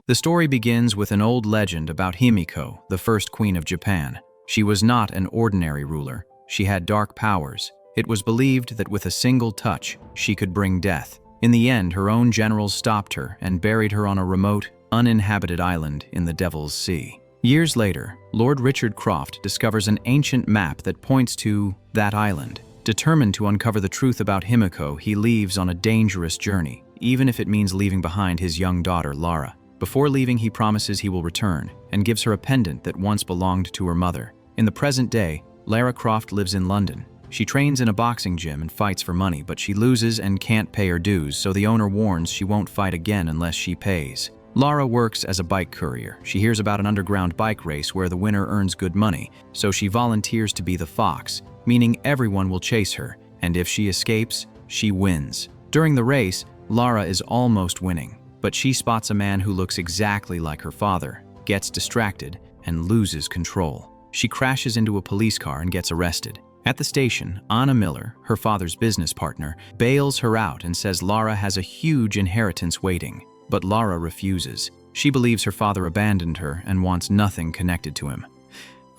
The story begins with an old legend about Himiko, the first queen of Japan. She was not an ordinary ruler. She had dark powers. It was believed that with a single touch, she could bring death. In the end, her own generals stopped her and buried her on a remote, uninhabited island in the Devil's Sea. Years later, Lord Richard Croft discovers an ancient map that points to that island. Determined to uncover the truth about Himiko, he leaves on a dangerous journey, even if it means leaving behind his young daughter, Lara. Before leaving, he promises he will return and gives her a pendant that once belonged to her mother. In the present day, Lara Croft lives in London. She trains in a boxing gym and fights for money, but she loses and can't pay her dues, so the owner warns she won't fight again unless she pays. Lara works as a bike courier. She hears about an underground bike race where the winner earns good money, so she volunteers to be the fox, meaning everyone will chase her, and if she escapes, she wins. During the race, Lara is almost winning, but she spots a man who looks exactly like her father, gets distracted, and loses control. She crashes into a police car and gets arrested. At the station, Anna Miller, her father's business partner, bails her out and says Lara has a huge inheritance waiting. But Lara refuses. She believes her father abandoned her and wants nothing connected to him.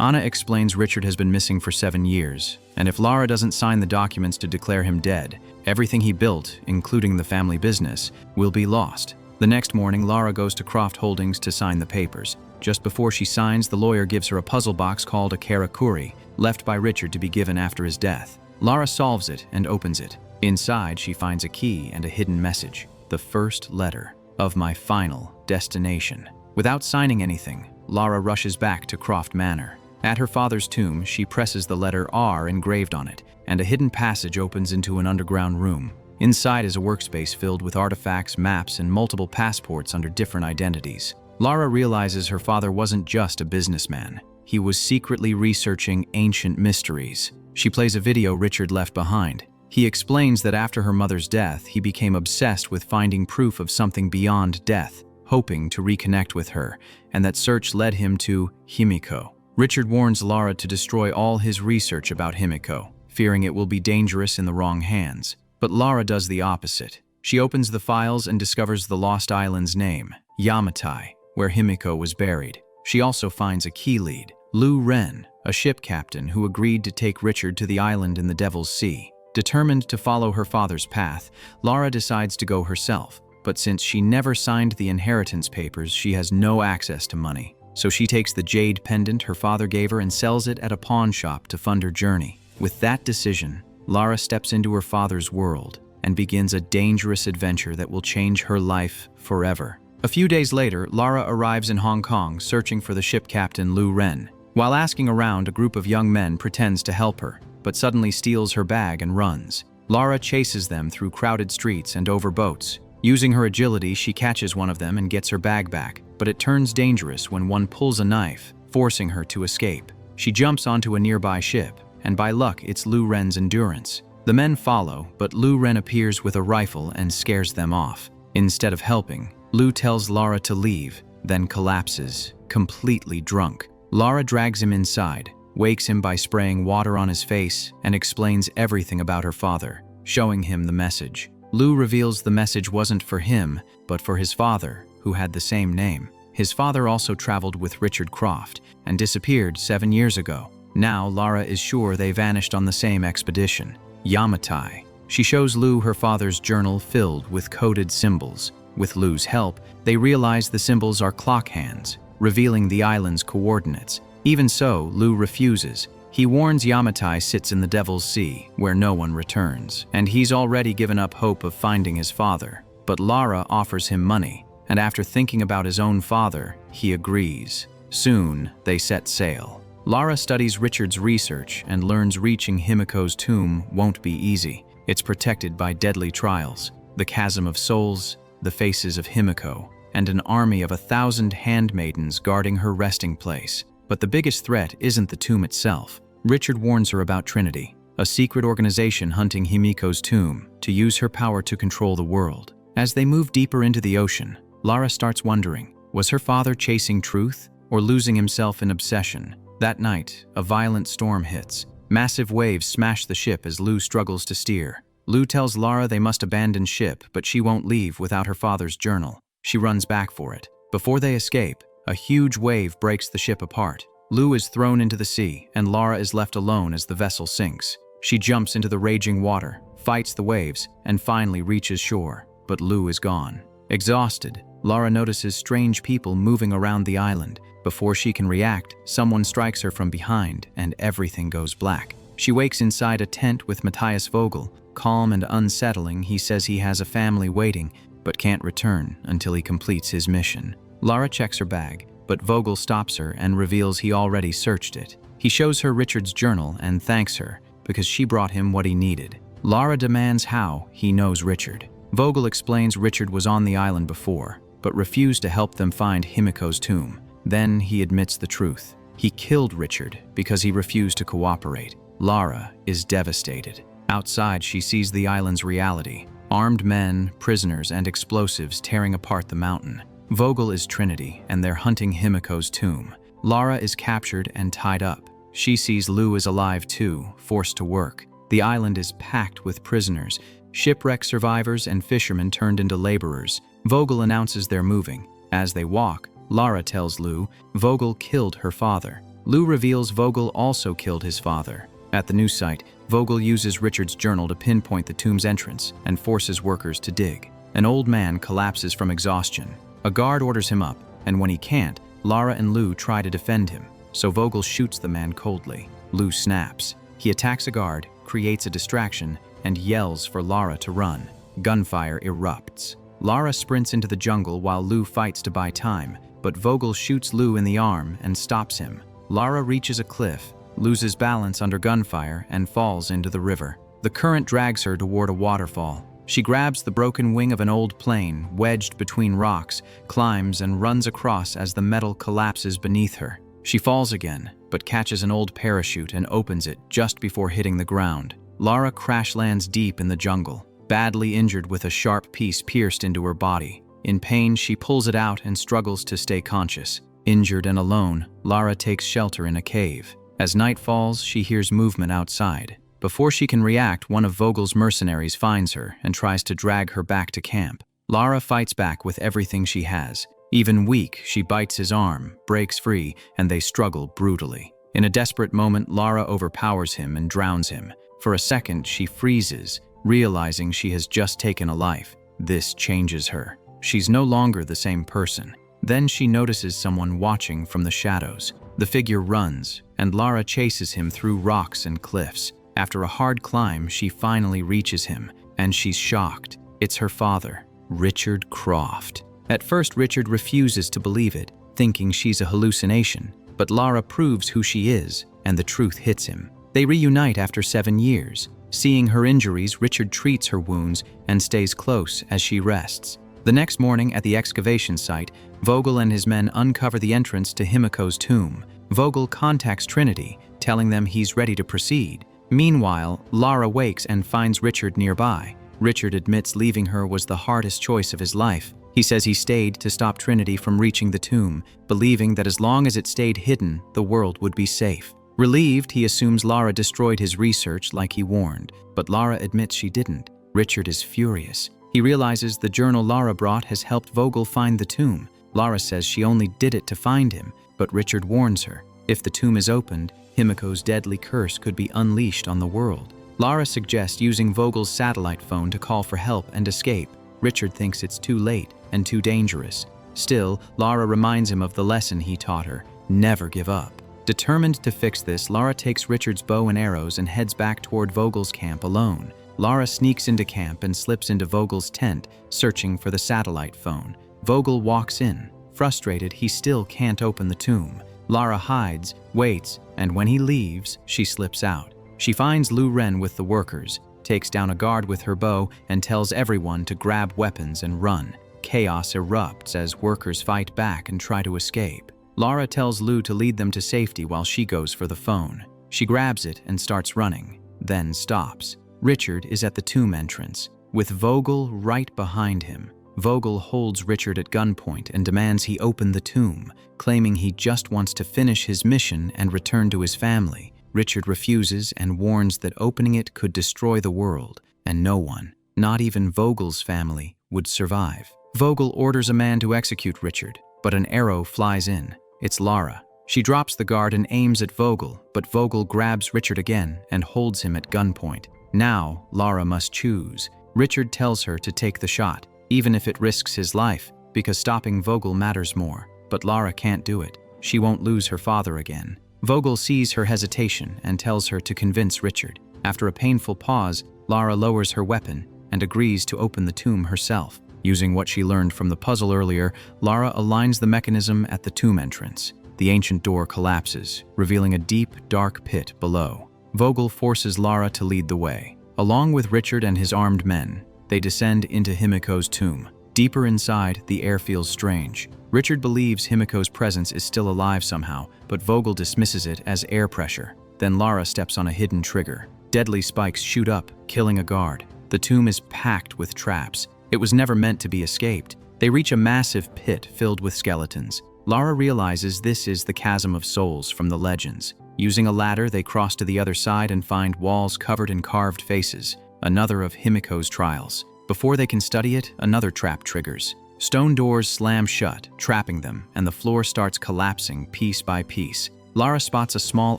Anna explains Richard has been missing for 7 years, and if Lara doesn't sign the documents to declare him dead, everything he built, including the family business, will be lost. The next morning, Lara goes to Croft Holdings to sign the papers. Just before she signs, the lawyer gives her a puzzle box called a karakuri, left by Richard to be given after his death. Lara solves it and opens it. Inside, she finds a key and a hidden message, the first letter of my final destination. Without signing anything, Lara rushes back to Croft Manor. At her father's tomb, she presses the letter R engraved on it, and a hidden passage opens into an underground room. Inside is a workspace filled with artifacts, maps, and multiple passports under different identities. Lara realizes her father wasn't just a businessman. He was secretly researching ancient mysteries. She plays a video Richard left behind. He explains that after her mother's death, he became obsessed with finding proof of something beyond death, hoping to reconnect with her, and that search led him to Himiko. Richard warns Lara to destroy all his research about Himiko, fearing it will be dangerous in the wrong hands. But Lara does the opposite. She opens the files and discovers the lost island's name, Yamatai, where Himiko was buried. She also finds a key lead, Lu Ren, a ship captain who agreed to take Richard to the island in the Devil's Sea. Determined to follow her father's path, Lara decides to go herself, but since she never signed the inheritance papers, she has no access to money. So she takes the jade pendant her father gave her and sells it at a pawn shop to fund her journey. With that decision, Lara steps into her father's world and begins a dangerous adventure that will change her life forever. A few days later, Lara arrives in Hong Kong searching for the ship captain Lu Ren. While asking around, a group of young men pretends to help her, but suddenly steals her bag and runs. Lara chases them through crowded streets and over boats. Using her agility, she catches one of them and gets her bag back, but it turns dangerous when one pulls a knife, forcing her to escape. She jumps onto a nearby ship, and by luck, it's Lu Ren's Endurance. The men follow, but Lu Ren appears with a rifle and scares them off. Instead of helping, Lu tells Lara to leave, then collapses, completely drunk. Lara drags him inside, wakes him by spraying water on his face, and explains everything about her father, showing him the message. Lu reveals the message wasn't for him, but for his father, who had the same name. His father also traveled with Richard Croft and disappeared 7 years ago. Now Lara is sure they vanished on the same expedition, Yamatai. She shows Lu her father's journal filled with coded symbols. With Lu's help, they realize the symbols are clock hands, revealing the island's coordinates. Even so, Lu refuses. He warns Yamatai sits in the Devil's Sea, where no one returns, and he's already given up hope of finding his father. But Lara offers him money, and after thinking about his own father, he agrees. Soon, they set sail. Lara studies Richard's research and learns reaching Himiko's tomb won't be easy. It's protected by deadly trials, the Chasm of Souls, the faces of Himiko, and an army of 1,000 handmaidens guarding her resting place. But the biggest threat isn't the tomb itself. Richard warns her about Trinity, a secret organization hunting Himiko's tomb to use her power to control the world. As they move deeper into the ocean, Lara starts wondering, was her father chasing truth or losing himself in obsession? That night, a violent storm hits. Massive waves smash the ship as Lu struggles to steer. Lu tells Lara they must abandon ship, but she won't leave without her father's journal. She runs back for it. Before they escape, a huge wave breaks the ship apart. Lou is thrown into the sea, and Lara is left alone as the vessel sinks. She jumps into the raging water, fights the waves, and finally reaches shore. But Lou is gone. Exhausted, Lara notices strange people moving around the island. Before she can react, someone strikes her from behind, and everything goes black. She wakes inside a tent with Matthias Vogel. Calm and unsettling, he says he has a family waiting, but can't return until he completes his mission. Lara checks her bag, but Vogel stops her and reveals he already searched it. He shows her Richard's journal and thanks her because she brought him what he needed. Lara demands how he knows Richard. Vogel explains Richard was on the island before, but refused to help them find Himiko's tomb. Then he admits the truth. He killed Richard because he refused to cooperate. Lara is devastated. Outside, she sees the island's reality. Armed men, prisoners, and explosives tearing apart the mountain. Vogel is Trinity, and they're hunting Himiko's tomb. Lara is captured and tied up. She sees Lou is alive too, forced to work. The island is packed with prisoners, shipwreck survivors and fishermen turned into laborers. Vogel announces they're moving. As they walk, Lara tells Lou Vogel killed her father. Lou reveals Vogel also killed his father. At the new site, Vogel uses Richard's journal to pinpoint the tomb's entrance and forces workers to dig. An old man collapses from exhaustion. A guard orders him up, and when he can't, Lara and Lou try to defend him, so Vogel shoots the man coldly. Lou snaps. He attacks a guard, creates a distraction, and yells for Lara to run. Gunfire erupts. Lara sprints into the jungle while Lou fights to buy time, but Vogel shoots Lou in the arm and stops him. Lara reaches a cliff, loses balance under gunfire, and falls into the river. The current drags her toward a waterfall. She grabs the broken wing of an old plane, wedged between rocks, climbs and runs across as the metal collapses beneath her. She falls again, but catches an old parachute and opens it just before hitting the ground. Lara crash lands deep in the jungle, badly injured with a sharp piece pierced into her body. In pain, she pulls it out and struggles to stay conscious. Injured and alone, Lara takes shelter in a cave. As night falls, she hears movement outside. Before she can react, one of Vogel's mercenaries finds her and tries to drag her back to camp. Lara fights back with everything she has. Even weak, she bites his arm, breaks free, and they struggle brutally. In a desperate moment, Lara overpowers him and drowns him. For a second, she freezes, realizing she has just taken a life. This changes her. She's no longer the same person. Then she notices someone watching from the shadows. The figure runs, and Lara chases him through rocks and cliffs. After a hard climb, she finally reaches him, and she's shocked. It's her father, Richard Croft. At first, Richard refuses to believe it, thinking she's a hallucination. But Lara proves who she is, and the truth hits him. They reunite after 7 years. Seeing her injuries, Richard treats her wounds and stays close as she rests. The next morning at the excavation site, Vogel and his men uncover the entrance to Himiko's tomb. Vogel contacts Trinity, telling them he's ready to proceed. Meanwhile, Lara wakes and finds Richard nearby. Richard admits leaving her was the hardest choice of his life. He says he stayed to stop Trinity from reaching the tomb, believing that as long as it stayed hidden, the world would be safe. Relieved, he assumes Lara destroyed his research like he warned, but Lara admits she didn't. Richard is furious. He realizes the journal Lara brought has helped Vogel find the tomb. Lara says she only did it to find him, but Richard warns her. If the tomb is opened, Himiko's deadly curse could be unleashed on the world. Lara suggests using Vogel's satellite phone to call for help and escape. Richard thinks it's too late and too dangerous. Still, Lara reminds him of the lesson he taught her: never give up. Determined to fix this, Lara takes Richard's bow and arrows and heads back toward Vogel's camp alone. Lara sneaks into camp and slips into Vogel's tent, searching for the satellite phone. Vogel walks in. Frustrated, he still can't open the tomb. Lara hides, waits, and when he leaves, she slips out. She finds Lu Ren with the workers, takes down a guard with her bow, and tells everyone to grab weapons and run. Chaos erupts as workers fight back and try to escape. Lara tells Lu to lead them to safety while she goes for the phone. She grabs it and starts running, then stops. Richard is at the tomb entrance, with Vogel right behind him. Vogel holds Richard at gunpoint and demands he open the tomb, claiming he just wants to finish his mission and return to his family. Richard refuses and warns that opening it could destroy the world, and no one, not even Vogel's family, would survive. Vogel orders a man to execute Richard. but an arrow flies in. It's Lara. She drops the guard and aims at Vogel, but Vogel grabs Richard again and holds him at gunpoint. Now, Lara must choose. Richard tells her to take the shot, even if it risks his life, because stopping Vogel matters more. But Lara can't do it. She won't lose her father again. Vogel sees her hesitation and tells her to convince Richard. After a painful pause, Lara lowers her weapon and agrees to open the tomb herself. Using what she learned from the puzzle earlier, Lara aligns the mechanism at the tomb entrance. The ancient door collapses, revealing a deep, dark pit below. Vogel forces Lara to lead the way. Along with Richard and his armed men, they descend into Himiko's tomb. Deeper inside, the air feels strange. Richard believes Himiko's presence is still alive somehow, but Vogel dismisses it as air pressure. Then Lara steps on a hidden trigger. Deadly spikes shoot up, killing a guard. The tomb is packed with traps. It was never meant to be escaped. They reach a massive pit filled with skeletons. Lara realizes this is the chasm of souls from the legends. Using a ladder, they cross to the other side and find walls covered in carved faces, another of Himiko's trials. Before they can study it, another trap triggers. Stone doors slam shut, trapping them, and the floor starts collapsing piece by piece. Lara spots a small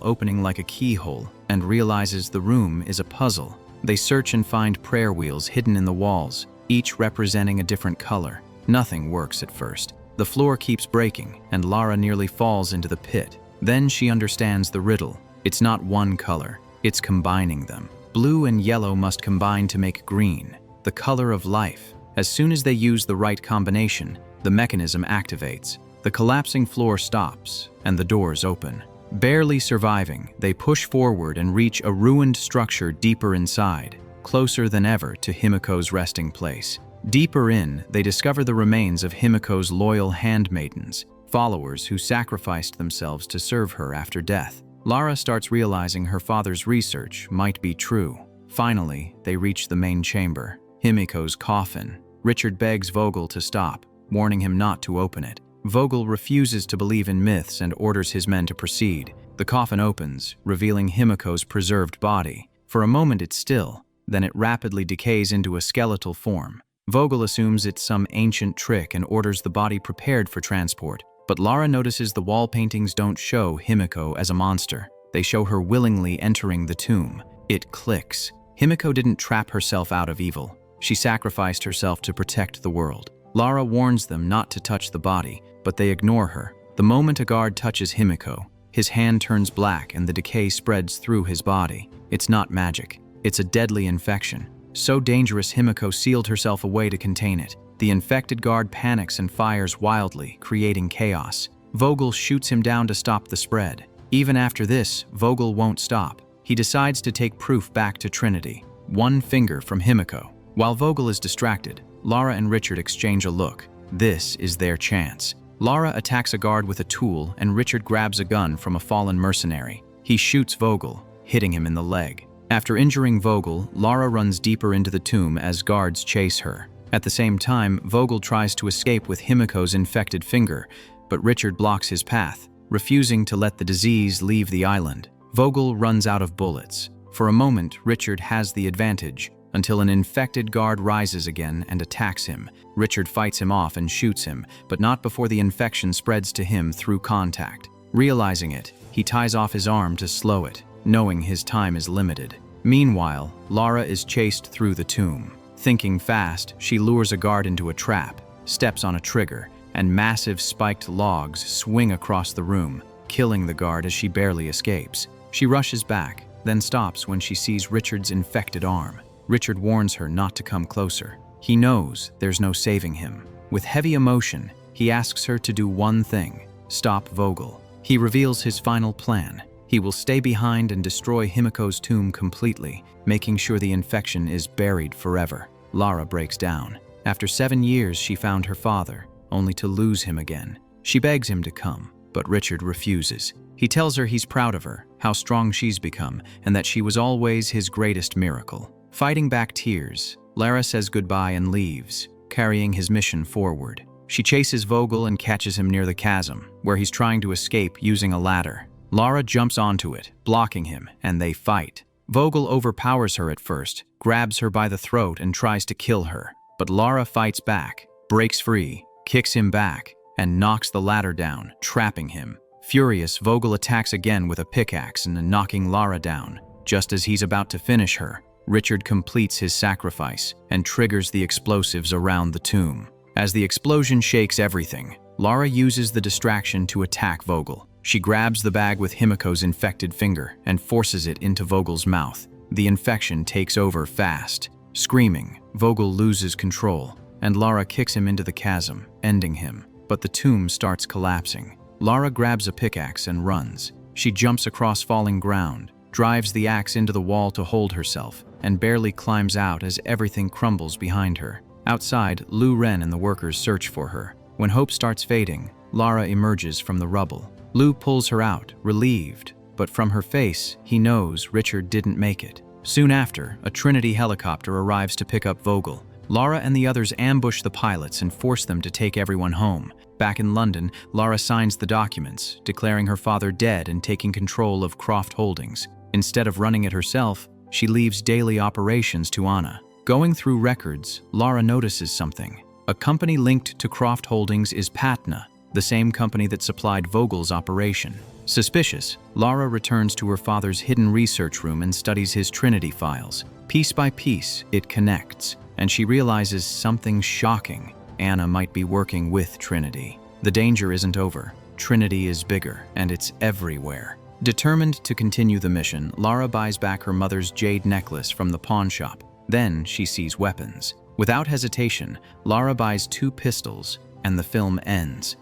opening like a keyhole and realizes the room is a puzzle. They search and find prayer wheels hidden in the walls, each representing a different color. Nothing works at first. The floor keeps breaking, and Lara nearly falls into the pit. Then she understands the riddle. It's not one color, it's combining them. Blue and yellow must combine to make green, the color of life. As soon as they use the right combination, the mechanism activates. The collapsing floor stops, and the doors open. Barely surviving, they push forward and reach a ruined structure deeper inside, closer than ever to Himiko's resting place. Deeper in, they discover the remains of Himiko's loyal handmaidens, followers who sacrificed themselves to serve her after death. Lara starts realizing her father's research might be true. Finally, they reach the main chamber, Himiko's coffin. Richard begs Vogel to stop, warning him not to open it. Vogel refuses to believe in myths and orders his men to proceed. The coffin opens, revealing Himiko's preserved body. For a moment it's still, then it rapidly decays into a skeletal form. Vogel assumes it's some ancient trick and orders the body prepared for transport. But Lara notices the wall paintings don't show Himiko as a monster. They show her willingly entering the tomb. It clicks. Himiko didn't trap herself out of evil. She sacrificed herself to protect the world. Lara warns them not to touch the body, but they ignore her. The moment a guard touches Himiko, his hand turns black and the decay spreads through his body. It's not magic. It's a deadly infection. So dangerous, Himiko sealed herself away to contain it. The infected guard panics and fires wildly, creating chaos. Vogel shoots him down to stop the spread. Even after this, Vogel won't stop. He decides to take proof back to Trinity, one finger from Himiko. While Vogel is distracted, Lara and Richard exchange a look. This is their chance. Lara attacks a guard with a tool and Richard grabs a gun from a fallen mercenary. He shoots Vogel, hitting him in the leg. After injuring Vogel, Lara runs deeper into the tomb as guards chase her. At the same time, Vogel tries to escape with Himiko's infected finger, but Richard blocks his path, refusing to let the disease leave the island. Vogel runs out of bullets. For a moment, Richard has the advantage, until an infected guard rises again and attacks him. Richard fights him off and shoots him, but not before the infection spreads to him through contact. Realizing it, he ties off his arm to slow it, knowing his time is limited. Meanwhile, Lara is chased through the tomb. Thinking fast, she lures a guard into a trap, steps on a trigger, and massive spiked logs swing across the room, killing the guard as she barely escapes. She rushes back, then stops when she sees Richard's infected arm. Richard warns her not to come closer. He knows there's no saving him. With heavy emotion, he asks her to do one thing: stop Vogel. He reveals his final plan. He will stay behind and destroy Himiko's tomb completely, making sure the infection is buried forever. Lara breaks down. After 7 years, she found her father, only to lose him again. She begs him to come, but Richard refuses. He tells her he's proud of her, how strong she's become, and that she was always his greatest miracle. Fighting back tears, Lara says goodbye and leaves, carrying his mission forward. She chases Vogel and catches him near the chasm, where he's trying to escape using a ladder. Lara jumps onto it, blocking him, and they fight. Vogel overpowers her at first, grabs her by the throat and tries to kill her. But Lara fights back, breaks free, kicks him back, and knocks the ladder down, trapping him. Furious, Vogel attacks again with a pickaxe and knocking Lara down. Just as he's about to finish her, Richard completes his sacrifice and triggers the explosives around the tomb. As the explosion shakes everything, Lara uses the distraction to attack Vogel. She grabs the bag with Himiko's infected finger and forces it into Vogel's mouth. The infection takes over fast. Screaming, Vogel loses control, and Lara kicks him into the chasm, ending him. But the tomb starts collapsing. Lara grabs a pickaxe and runs. She jumps across falling ground, drives the axe into the wall to hold herself, and barely climbs out as everything crumbles behind her. Outside, Lu Ren and the workers search for her. When hope starts fading, Lara emerges from the rubble. Lu pulls her out, relieved, but from her face, he knows Richard didn't make it. Soon after, a Trinity helicopter arrives to pick up Vogel. Lara and the others ambush the pilots and force them to take everyone home. Back in London, Lara signs the documents, declaring her father dead and taking control of Croft Holdings. Instead of running it herself, she leaves daily operations to Anna. Going through records, Lara notices something. A company linked to Croft Holdings is Patna, the same company that supplied Vogel's operation. Suspicious, Lara returns to her father's hidden research room and studies his Trinity files. Piece by piece, it connects, and she realizes something shocking. Anna might be working with Trinity. The danger isn't over. Trinity is bigger, and it's everywhere. Determined to continue the mission, Lara buys back her mother's jade necklace from the pawn shop. Then she sees weapons. Without hesitation, Lara buys 2 pistols, and the film ends.